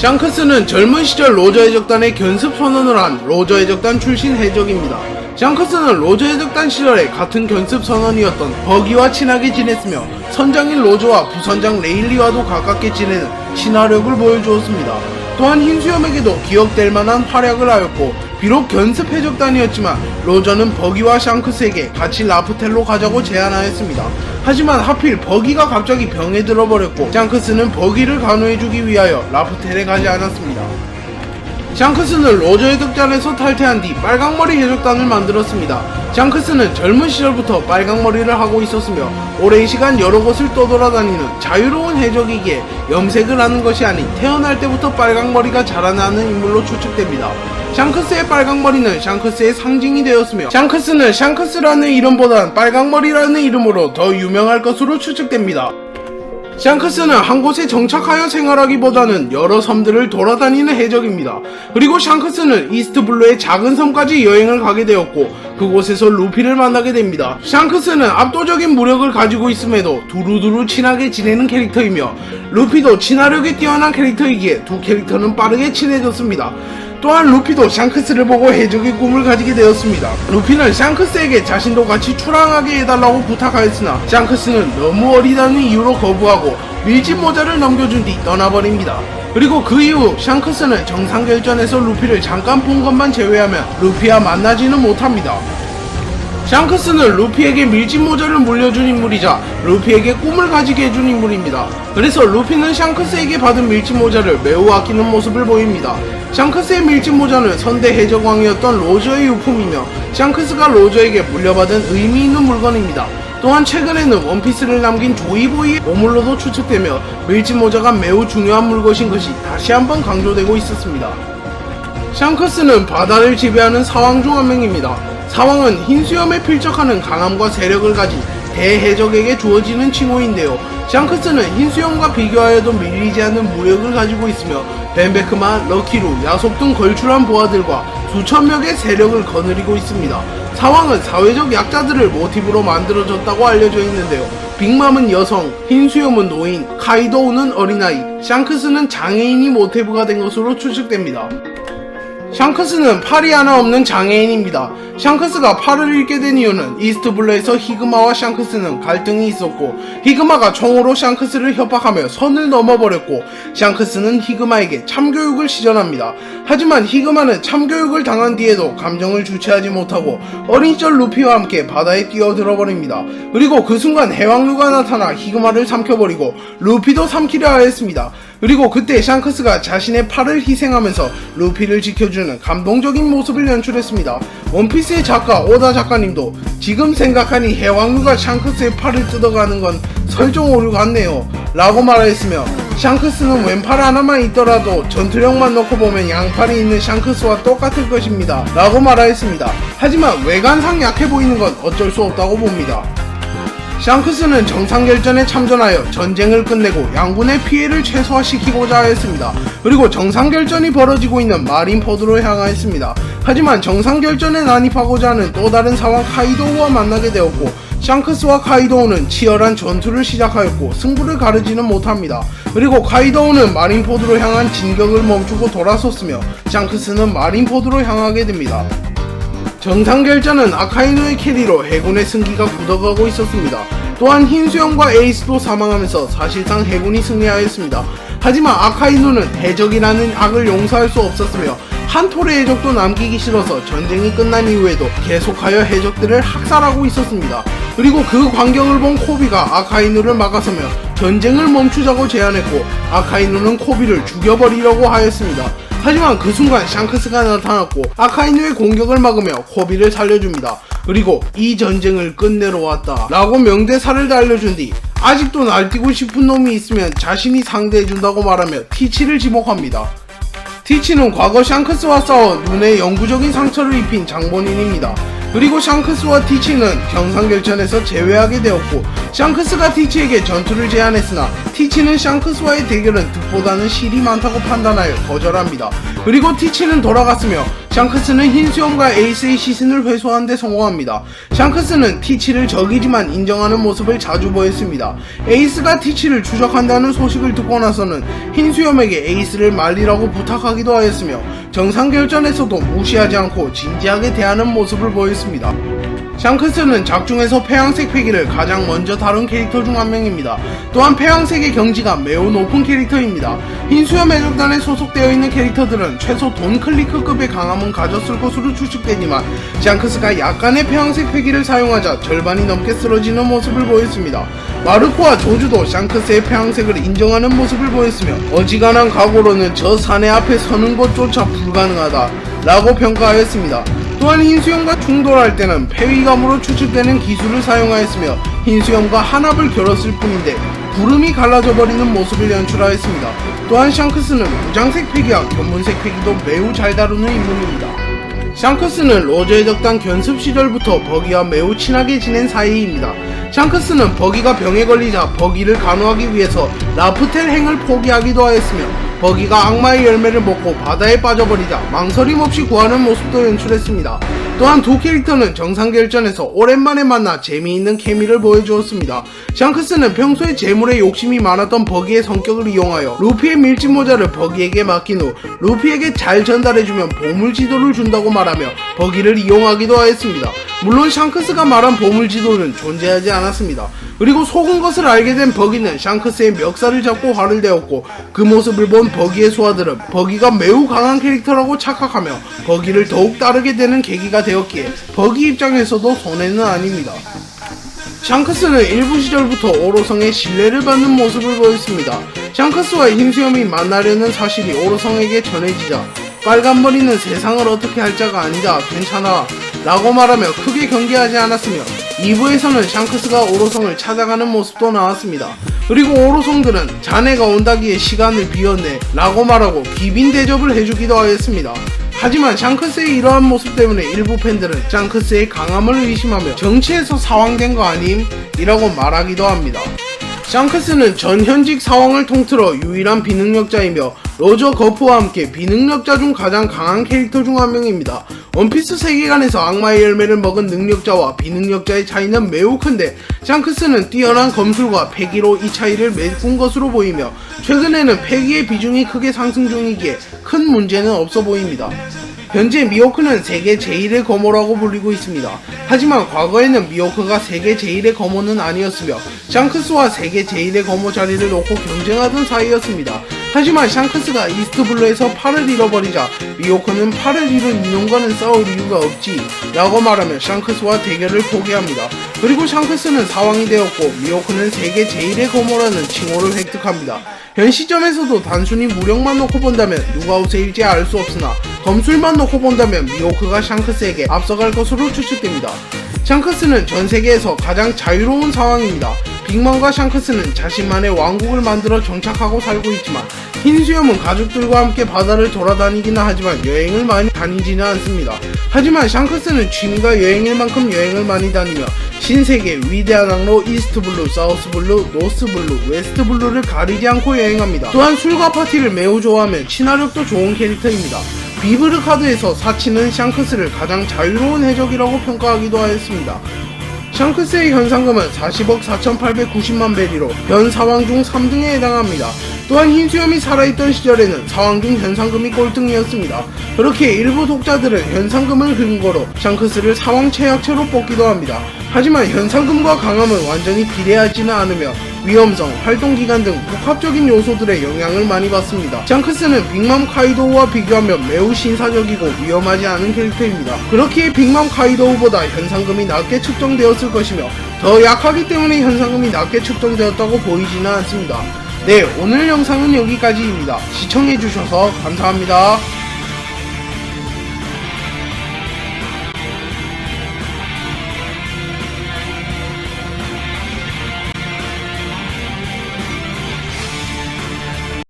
샹크스는 젊은 시절 로저 해적단의 견습 선언을 한 로저 해적단 출신 해적입니다. 샹크스는 로저 해적단 시절에 같은 견습 선원이었던 버기와 친하게 지냈으며 선장인 로저와 부선장 레일리와도 가깝게 지내는 친화력을 보여주었습니다. 또한 흰수염에게도 기억될 만한 활약을 하였고, 비록 견습 해적단이었지만 로저는 버기와 샹크스에게 같이 라프텔로 가자고 제안하였습니다. 하지만 하필 버기가 갑자기 병에 들어버렸고 샹크스는 버기를 간호해주기 위하여 라프텔에 가지 않았습니다. 샹크스는 로저 해적단에서 탈퇴한 뒤 빨강머리 해적단을 만들었습니다. 샹크스는 젊은 시절부터 빨강머리를 하고 있었으며 오랜 시간 여러 곳을 떠돌아다니는 자유로운 해적이기에 염색을 하는 것이 아닌 태어날 때부터 빨강머리가 자라나는 인물로 추측됩니다. 샹크스의 빨강머리는 샹크스의 상징이 되었으며 샹크스는 샹크스라는 이름보단 빨강머리라는 이름으로 더 유명할 것으로 추측됩니다. 샹크스는 한 곳에 정착하여 생활하기보다는 여러 섬들을 돌아다니는 해적입니다. 그리고 샹크스는 이스트블루의 작은 섬까지 여행을 가게 되었고 그곳에서 루피를 만나게 됩니다. 샹크스는 압도적인 무력을 가지고 있음에도 두루두루 친하게 지내는 캐릭터이며 루피도 친화력이 뛰어난 캐릭터이기에 두 캐릭터는 빠르게 친해졌습니다. 또한 루피도 샹크스를 보고 해적의 꿈을 가지게 되었습니다. 루피는 샹크스에게 자신도 같이 출항하게 해달라고 부탁하였으나 샹크스는 너무 어리다는 이유로 거부하고 밀짚 모자를 넘겨준 뒤 떠나버립니다. 그리고 그 이후 샹크스는 정상결전에서 루피를 잠깐 본 것만 제외하면 루피와 만나지는 못합니다. 샹크스는 루피에게 밀짚 모자를 물려준 인물이자 루피에게 꿈을 가지게 해준 인물입니다. 그래서 루피는 샹크스에게 받은 밀짚 모자를 매우 아끼는 모습을 보입니다. 샹크스의 밀짚 모자는 선대 해적왕이었던 로저의 유품이며 샹크스가 로저에게 물려받은 의미 있는 물건입니다. 또한 최근에는 원피스를 남긴 조이보이의 보물로도 추측되며 밀짚 모자가 매우 중요한 물것인 것이 다시 한번 강조되고 있었습니다. 샹크스는 바다를 지배하는 사왕 중 한 명입니다. 사왕은 흰수염에 필적하는 강함과 세력을 가진 대해적에게 주어지는 칭호인데요. 샹크스는 흰수염과 비교하여도 밀리지 않는 무력을 가지고 있으며 벤베크마, 럭키루, 야속 등 걸출한 부하들과 수천 명의 세력을 거느리고 있습니다. 사왕은 사회적 약자들을 모티브로 만들어졌다고 알려져 있는데요. 빅맘은 여성, 흰수염은 노인, 카이도우는 어린아이, 샹크스는 장애인이 모티브가 된 것으로 추측됩니다. 샹크스는 팔이 하나 없는 장애인입니다. 샹크스가 팔을 잃게 된 이유는 이스트블루에서 히그마와 샹크스는 갈등이 있었고 히그마가 총으로 샹크스를 협박하며 선을 넘어버렸고 샹크스는 히그마에게 참교육을 시전합니다. 하지만 히그마는 참교육을 당한 뒤에도 감정을 주체하지 못하고 어린 시절 루피와 함께 바다에 뛰어들어 버립니다. 그리고 그 순간 해왕류가 나타나 히그마를 삼켜버리고 루피도 삼키려 하였습니다. 그리고 그때 샹크스가 자신의 팔을 희생하면서 루피를 지켜주는 감동적인 모습을 연출했습니다. 원피스의 작가 오다 작가님도 지금 생각하니 해왕류가 샹크스의 팔을 뜯어가는 건 설정 오류 같네요 라고 말하였으며 샹크스는 왼팔 하나만 있더라도 전투력만 놓고 보면 양팔이 있는 샹크스와 똑같을 것입니다 라고 말하였습니다. 하지만 외관상 약해 보이는 건 어쩔 수 없다고 봅니다. 샹크스는 정상결전에 참전하여 전쟁을 끝내고 양군의 피해를 최소화시키고자 하였습니다. 그리고 정상결전이 벌어지고 있는 마린포드로 향하였습니다. 하지만 정상결전에 난입하고자 하는 또 다른 사왕 카이도우와 만나게 되었고 샹크스와 카이도우는 치열한 전투를 시작하였고 승부를 가르지는 못합니다. 그리고 카이도우는 마린포드로 향한 진격을 멈추고 돌아섰으며 샹크스는 마린포드로 향하게 됩니다. 정상결전은 아카이누의 캐리로 해군의 승기가 굳어가고 있었습니다. 또한 흰수염과 에이스도 사망하면서 사실상 해군이 승리하였습니다. 하지만 아카이누는 해적이라는 악을 용서할 수 없었으며 한 톨의 해적도 남기기 싫어서 전쟁이 끝난 이후에도 계속하여 해적들을 학살하고 있었습니다. 그리고 그 광경을 본 코비가 아카이누를 막아서며 전쟁을 멈추자고 제안했고 아카이누는 코비를 죽여버리려고 하였습니다. 하지만 그 순간 샹크스가 나타났고 아카이누의 공격을 막으며 코비를 살려줍니다. 그리고 이 전쟁을 끝내러 왔다 라고 명대사를 날려준 뒤 아직도 날뛰고 싶은 놈이 있으면 자신이 상대해준다고 말하며 티치를 지목합니다. 티치는 과거 샹크스와 싸워 눈에 영구적인 상처를 입힌 장본인입니다. 그리고 샹크스와 티치는 정상결전에서 제외하게 되었고 샹크스가 티치에게 전투를 제안했으나 티치는 샹크스와의 대결은 득보다는 실이 많다고 판단하여 거절합니다. 그리고 티치는 돌아갔으며 샹크스는 흰수염과 에이스의 시신을 회수하는 데 성공합니다. 샹크스는 티치를 적이지만 인정하는 모습을 자주 보였습니다. 에이스가 티치를 추적한다는 소식을 듣고 나서는 흰수염에게 에이스를 말리라고 부탁하기도 하였으며 정상결전에서도 무시하지 않고 진지하게 대하는 모습을 보였습니다. 샹크스는 작중에서 폐왕색 패기를 가장 먼저 다룬 캐릭터 중 한 명입니다. 또한 폐왕색의 경지가 매우 높은 캐릭터입니다. 흰수염 해적단에 소속되어 있는 캐릭터들은 최소 돈 클리크급의 강함은 가졌을 것으로 추측되지만 샹크스가 약간의 폐왕색 패기를 사용하자 절반이 넘게 쓰러지는 모습을 보였습니다. 마르코와 조주도 샹크스의 폐왕색을 인정하는 모습을 보였으며 어지간한 각오로는 저 사내 앞에 서는 것조차 불가능하다 라고 평가하였습니다. 또한 흰수염과 충돌할 때는 폐위감으로 추측되는 기술을 사용하였으며 흰수염과 한 합을 겨뤘을 뿐인데 구름이 갈라져 버리는 모습을 연출하였습니다. 또한 샹크스는 무장색 패기와 견문색 패기도 매우 잘 다루는 인물입니다. 샹크스는 로저 해적단 견습 시절부터 버기와 매우 친하게 지낸 사이입니다. 샹크스는 버기가 병에 걸리자 버기를 간호하기 위해서 라프텔 행을 포기하기도 하였으며 버기가 악마의 열매를 먹고 바다에 빠져버리자 망설임 없이 구하는 모습도 연출했습니다. 또한 두 캐릭터는 정상결전에서 오랜만에 만나 재미있는 케미를 보여주었습니다. 샹크스는 평소에 재물에 욕심이 많았던 버기의 성격을 이용하여 루피의 밀짚 모자를 버기에게 맡긴 후 루피에게 잘 전달해주면 보물 지도를 준다고 말하며 버기를 이용하기도 하였습니다. 물론 샹크스가 말한 보물 지도는 존재하지 않았습니다. 그리고 속은 것을 알게 된 버기는 샹크스의 멱살을 잡고 화를 내었고 그 모습을 본 버기의 소아들은 버기가 매우 강한 캐릭터라고 착각하며 버기를 더욱 따르게 되는 계기가 되었기에 버기 입장에서도 손해는 아닙니다. 샹크스는 일부 시절부터 오로성의 신뢰를 받는 모습을 보였습니다. 샹크스와 흰수염이 만나려는 사실이 오로성에게 전해지자 빨간머리는 세상을 어떻게 할 자가 아니다 괜찮아 라고 말하며 크게 경계하지 않았으며 2부에서는 샹크스가 오로성을 찾아가는 모습도 나왔습니다. 그리고 오로성들은 자네가 온다기에 시간을 비웠네 라고 말하고 기빈 대접을 해주기도 하였습니다. 하지만 샹크스의 이러한 모습 때문에 일부 팬들은 샹크스의 강함을 의심하며 정치에서 사왕된 거 아님? 이라고 말하기도 합니다. 샹크스는 전 현직 사왕을 통틀어 유일한 비능력자이며 로저 거프와 함께 비능력자 중 가장 강한 캐릭터 중 한 명입니다. 원피스 세계관에서 악마의 열매를 먹은 능력자와 비능력자의 차이는 매우 큰데 샹크스는 뛰어난 검술과 패기로 이 차이를 메꾼 것으로 보이며 최근에는 패기의 비중이 크게 상승 중이기에 큰 문제는 없어 보입니다. 현재 미호크는 세계 제1의 검호라고 불리고 있습니다. 하지만 과거에는 미호크가 세계 제1의 검호는 아니었으며 샹크스와 세계 제1의 검호 자리를 놓고 경쟁하던 사이였습니다. 하지만 샹크스가 이스트블루에서 팔을 잃어버리자 미호크는 팔을 잃은 이놈과는 싸울 이유가 없지 라고 말하며 샹크스와 대결을 포기합니다. 그리고 샹크스는 사왕이 되었고 미호크는 세계 제1의 검호라는 칭호를 획득합니다. 현 시점에서도 단순히 무력만 놓고 본다면 누가 우세일지 알 수 없으나 검술만 놓고 본다면 미호크가 샹크스에게 앞서갈 것으로 추측됩니다. 샹크스는 전 세계에서 가장 자유로운 상황입니다. 빅맘과 샹크스는 자신만의 왕국을 만들어 정착하고 살고 있지만 흰수염은 가족들과 함께 바다를 돌아다니기는 하지만 여행을 많이 다니지는 않습니다. 하지만 샹크스는 취미가 여행일 만큼 여행을 많이 다니며 신세계 위대한 항로 이스트블루, 사우스블루, 노스블루, 웨스트블루를 가리지 않고 여행합니다. 또한 술과 파티를 매우 좋아하며 친화력도 좋은 캐릭터입니다. 비브르 카드에서 사치는 샹크스를 가장 자유로운 해적이라고 평가하기도 하였습니다. 샹크스의 현상금은 40억 4,890만 베리로 현 사왕 중 3등에 해당합니다. 또한 흰수염이 살아있던 시절에는 사왕 중 현상금이 꼴등이었습니다. 그렇게 일부 독자들은 현상금을 근거로 샹크스를 사왕 최약체로 뽑기도 합니다. 하지만 현상금과 강함은 완전히 비례하지는 않으며 위험성, 활동기간 등 복합적인 요소들의 영향을 많이 받습니다. 샹크스는 빅맘 카이도우와 비교하면 매우 신사적이고 위험하지 않은 캐릭터입니다. 그렇기에 빅맘 카이도우보다 현상금이 낮게 측정되었을 것이며 더 약하기 때문에 현상금이 낮게 측정되었다고 보이지는 않습니다. 네, 오늘 영상은 여기까지입니다. 시청해주셔서 감사합니다.